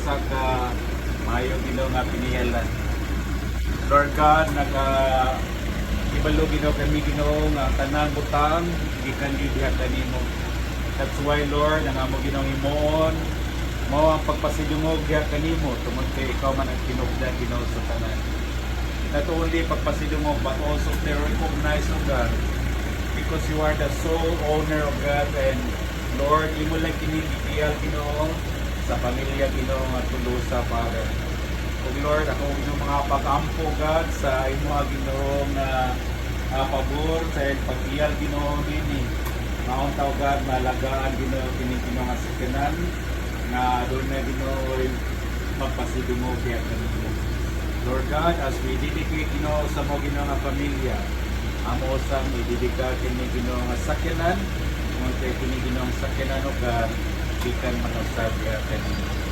usa ka maayo Ginoo nga piniyalan. Lord God, ibalo Ginoo kami Ginoo nga tanang butang gikan diha kanimo. That's why Lord, ang amo Ginoo himoon mao ang pagpasidungog diha kanimo tungod kay ikaw man ang kinugdan Ginoo sa tanan. Not only pagpasidungog but also to recognize of God because you are the sole owner of God and Lord, imo lang kinigipiyal Ginoo sa pamilya Ginoo nga tulusa Father. O Lord, ako Ginoo mga pag-ampo God sa imo Ginoo nga pabor sa pag-iyal Ginoo dinhi. Maong tao God malagaan Ginoo kini Ginoo nga sakyanan nga doon na Ginoo magpasidungog diha kanimo. Lord God, as we dedicate Ginoo sa mo Ginoo nga pamilya, amo sang idedikar kini Ginoo nga sakyanan, kung kay kini Ginoo nga sakyanan o God, ikan manusab diha kanimo.